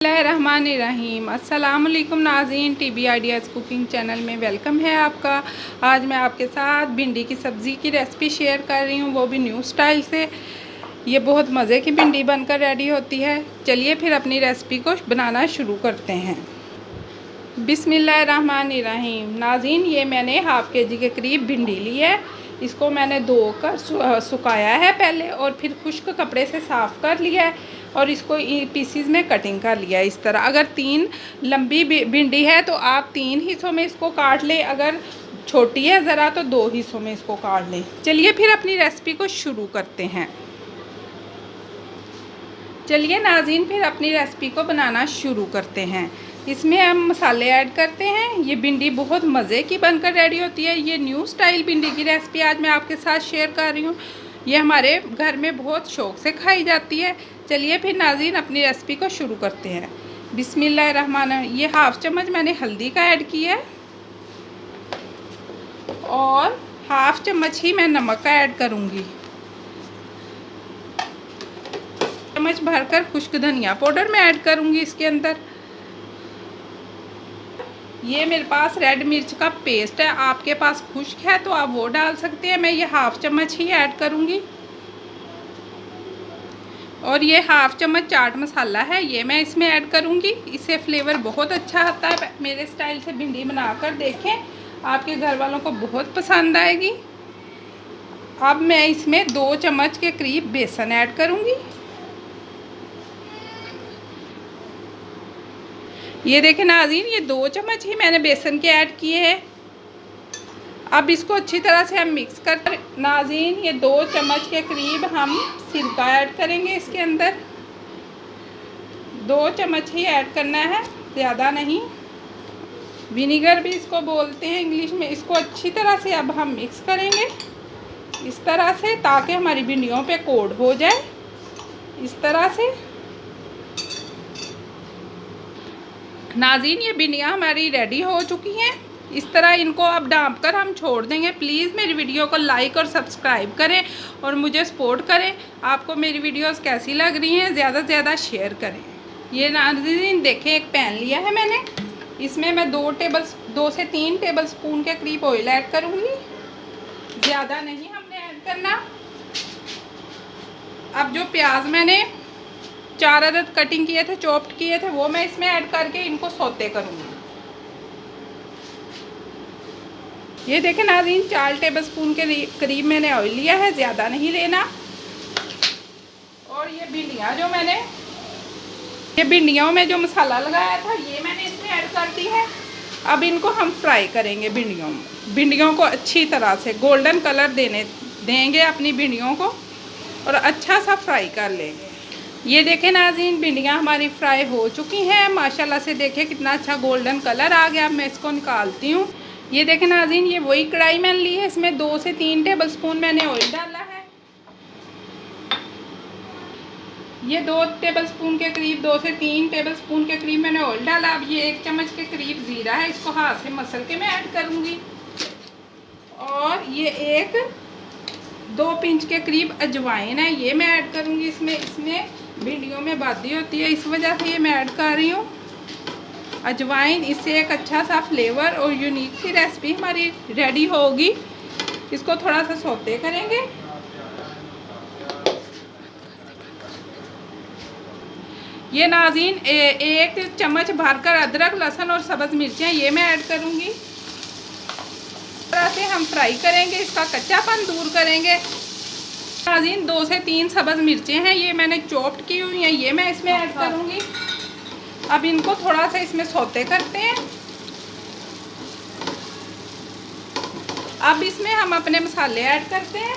बिस्मिल्लाहिर्रहमानिर्रहीम। अस्सलाम वालेकुम नाज़रीन, टीबी आइडियाज़ कुकिंग चैनल में वेलकम है आपका। आज मैं आपके साथ भिंडी की सब्ज़ी की रेसिपी शेयर कर रही हूँ, वो भी न्यू स्टाइल से। ये बहुत मज़े की भिंडी बनकर रेडी होती है। चलिए फिर अपनी रेसिपी को बनाना शुरू करते हैं। बिस्मिल्लाहिर्रहमानिर्रहीम। नाज़रीन, ये मैंने हाफ़ के जी के करीब भिंडी ली है। इसको मैंने धोकर सुखाया है पहले, और फिर खुश्क कपड़े से साफ़ कर लिया है, और इसको पीसीज में कटिंग कर लिया है इस तरह। अगर 3 लंबी भिंडी है तो आप 3 हिस्सों में इसको काट लें, अगर छोटी है ज़रा तो 2 हिस्सों में इसको काट लें। चलिए फिर अपनी रेसिपी को शुरू करते हैं। चलिए नाज़रीन, फिर अपनी रेसिपी को बनाना शुरू करते हैं। इसमें हम मसाले ऐड करते हैं। ये भिंडी बहुत मज़े की बनकर रेडी होती है। ये न्यू स्टाइल भिंडी की रेसिपी आज मैं आपके साथ शेयर कर रही हूँ। ये हमारे घर में बहुत शौक़ से खाई जाती है। चलिए फिर नाज़रीन अपनी रेसिपी को शुरू करते हैं। बिस्मिल्लाहिर्रहमानिर्रहीम। ये हाफ़ चम्मच मैंने हल्दी का ऐड किया है, और हाफ़ चम्मच ही मैं नमक का ऐड करूँगी। चम्मच भरकर खुश्क धनिया पाउडर मैं ऐड करूँगी इसके अंदर। ये मेरे पास रेड मिर्च का पेस्ट है, आपके पास खुश्क है तो आप वो डाल सकते हैं। मैं ये हाफ़ चम्मच ही ऐड करूँगी। और ये हाफ़ चम्मच चाट मसाला है, ये मैं इसमें ऐड करूँगी। इससे फ्लेवर बहुत अच्छा आता है। मेरे स्टाइल से भिंडी बनाकर देखें, आपके घर वालों को बहुत पसंद आएगी। अब मैं इसमें 2 चम्मच के करीब बेसन ऐड करूँगी। ये देखें नाज़रीन, ये 2 चम्मच ही मैंने बेसन के ऐड किए हैं। अब इसको अच्छी तरह से हम मिक्स कर नाज़रीन, ये 2 चम्मच के करीब हम सिरका ऐड करेंगे इसके अंदर। 2 चम्मच ही ऐड करना है, ज़्यादा नहीं। विनीगर भी इसको बोलते हैं इंग्लिश में। इसको अच्छी तरह से अब हम मिक्स करेंगे इस तरह से, ताकि हमारी भिंडियों पे कोट हो जाए इस तरह से। नाज़रीन, ये भिंडियाँ हमारी रेडी हो चुकी हैं। इस तरह इनको अब ढाँप कर हम छोड़ देंगे। प्लीज़ मेरी वीडियो को लाइक और सब्सक्राइब करें और मुझे सपोर्ट करें। आपको मेरी वीडियोस कैसी लग रही हैं, ज़्यादा से ज़्यादा शेयर करें। ये नाज़रीन देखें, एक पैन लिया है मैंने। इसमें मैं 2 से 3 टेबल स्पून के करीब ऑयल ऐड करूँगी। ज़्यादा नहीं हमने ऐड करना। अब जो प्याज मैंने 4 अदद कटिंग किए थे, चॉप्ड किए थे, वो मैं इसमें ऐड करके इनको सौते करूँगी। ये देखें नाज़रीन, 4 टेबल स्पून के करीब मैंने ऑयल लिया है, ज़्यादा नहीं लेना। और ये भिंडियाँ जो मैंने भिंडियों में जो मसाला लगाया था, ये मैंने इसमें ऐड कर दी है। अब इनको हम फ्राई करेंगे। भिंडियों को अच्छी तरह से गोल्डन कलर देंगे अपनी भिंडियों को, और अच्छा सा फ्राई कर लेंगे। ये देखें नाज़रीन, भिंडियाँ हमारी फ्राई हो चुकी हैं माशाल्लाह से। देखें कितना अच्छा गोल्डन कलर आ गया। अब मैं इसको निकालती हूँ। ये देखें नाज़रीन, ये वही कढ़ाई मैंने ली है। इसमें 2 से 3 टेबल स्पून मैंने ऑयल डाला है। ये 2 टेबल स्पून के करीब, 2 से 3 टेबल स्पून के करीब मैंने ऑयल डाला। अब ये 1 चम्मच के करीब ज़ीरा है, इसको हाथ से मसल के मैं ऐड करूँगी। और ये 2 पिंच के करीब अजवाइन है, ये मैं ऐड करूँगी इसमें भिंडियों में बादी होती है, इस वजह से ये मैं ऐड कर रही हूँ अजवाइन। इससे एक अच्छा सा फ्लेवर और यूनिक सी रेसिपी हमारी रेडी होगी। इसको थोड़ा सा सौते करेंगे। ये नाज़रीन 1 चम्मच भरकर अदरक, लहसुन और सब्ज़ मिर्चें, ये मैं ऐड करूँगी। इस तरह से हम फ्राई करेंगे, इसका कच्चापन दूर करेंगे। नाज़रीन 2 से 3 सब्ज़ मिर्चें हैं, ये मैंने चॉप्ड की हुई हैं, ये मैं इसमें ऐड करूँगी। अब इनको थोड़ा सा इसमें सौते करते हैं। अब इसमें हम अपने मसाले ऐड करते हैं।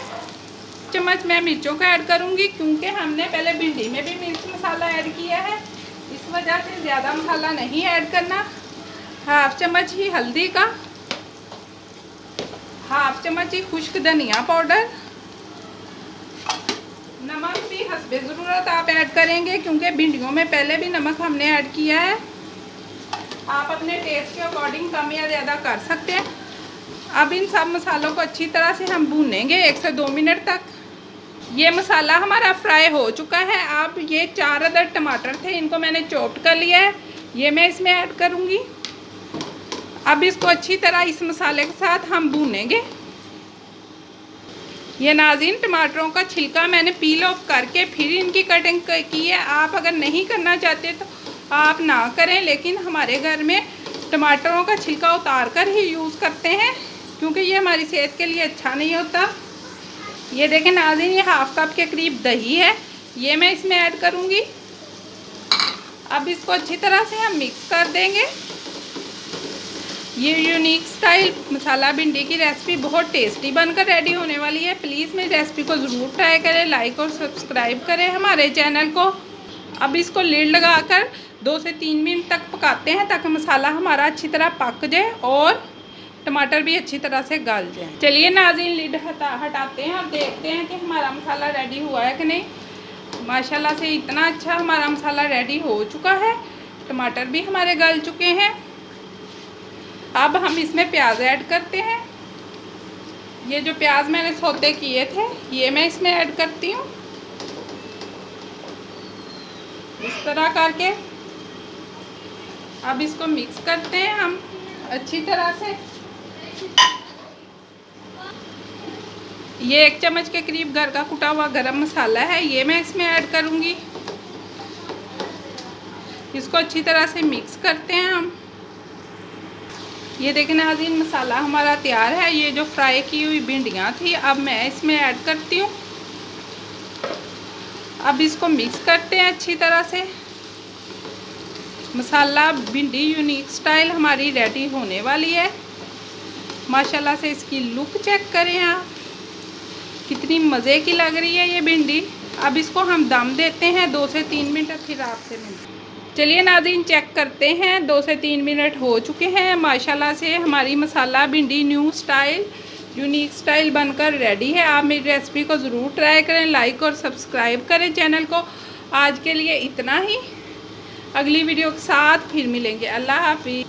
चम्मच मैं मिर्चों का ऐड करूँगी, क्योंकि हमने पहले भिंडी में भी मिर्च मसाला ऐड किया है, इस वजह से ज़्यादा मसाला नहीं ऐड करना। हाफ़ चम्मच ही हल्दी का, हाफ़ चम्मच ही खुश्क धनिया पाउडर। नमक भी हस्बे ज़रूरत आप ऐड करेंगे, क्योंकि भिंडियों में पहले भी नमक हमने ऐड किया है। आप अपने टेस्ट के अकॉर्डिंग कम या ज़्यादा कर सकते हैं। अब इन सब मसालों को अच्छी तरह से हम भूनेंगे 1 से 2 मिनट तक। ये मसाला हमारा फ्राई हो चुका है। अब ये 4 अदर टमाटर थे, इनको मैंने चॉप्ड कर लिया है, ये मैं इसमें ऐड करूँगी। अब इसको अच्छी तरह इस मसाले के साथ हम भूनेंगे। ये नाज़रीन टमाटरों का छिलका मैंने पील ऑफ करके फिर इनकी कटिंग की है। आप अगर नहीं करना चाहते तो आप ना करें, लेकिन हमारे घर में टमाटरों का छिलका उतार कर ही यूज़ करते हैं, क्योंकि ये हमारी सेहत के लिए अच्छा नहीं होता। ये देखें नाज़रीन, ये हाफ कप के करीब दही है, ये मैं इसमें ऐड करूँगी। अब इसको अच्छी तरह से हम मिक्स कर देंगे। ये यूनिक स्टाइल मसाला भिंडी की रेसिपी बहुत टेस्टी बनकर रेडी होने वाली है। प्लीज़ मेरी रेसिपी को ज़रूर ट्राई करें, लाइक और सब्सक्राइब करें हमारे चैनल को। अब इसको लिड लगाकर 2 से 3 मिनट तक पकाते हैं, ताकि मसाला हमारा अच्छी तरह पक जाए और टमाटर भी अच्छी तरह से गल जाए। चलिए नाज़रीन, लिड हटाते हैं और देखते हैं कि हमारा मसाला रेडी हुआ है कि नहीं। माशाल्लाह से इतना अच्छा हमारा मसाला रेडी हो चुका है, टमाटर भी हमारे गल चुके हैं। अब हम इसमें प्याज ऐड करते हैं। ये जो प्याज मैंने सौते किए थे, ये मैं इसमें ऐड करती हूँ। इस तरह करके अब इसको मिक्स करते हैं हम अच्छी तरह से। ये 1 चम्मच के करीब घर का कुटा हुआ गरम मसाला है, ये मैं इसमें ऐड करूँगी। इसको अच्छी तरह से मिक्स करते हैं हम। ये देखें नाज़रीन, मसाला हमारा तैयार है। ये जो फ्राई की हुई भिंडियाँ थी, अब मैं इसमें ऐड करती हूँ। अब इसको मिक्स करते हैं अच्छी तरह से। मसाला भिंडी यूनिक स्टाइल हमारी रेडी होने वाली है। माशाल्लाह से इसकी लुक चेक करें आप, कितनी मज़े की लग रही है ये भिंडी। अब इसको हम दम देते हैं 2 से 3 मिनट, फिर आपसे मिलते हैं। चलिए नाज़रीन, चेक करते हैं। 2 से 3 मिनट हो चुके हैं। माशाल्लाह से हमारी मसाला भिंडी न्यू स्टाइल यूनिक स्टाइल बनकर रेडी है। आप मेरी रेसिपी को ज़रूर ट्राई करें, लाइक और सब्सक्राइब करें चैनल को। आज के लिए इतना ही, अगली वीडियो के साथ फिर मिलेंगे। अल्लाह हाफिज़।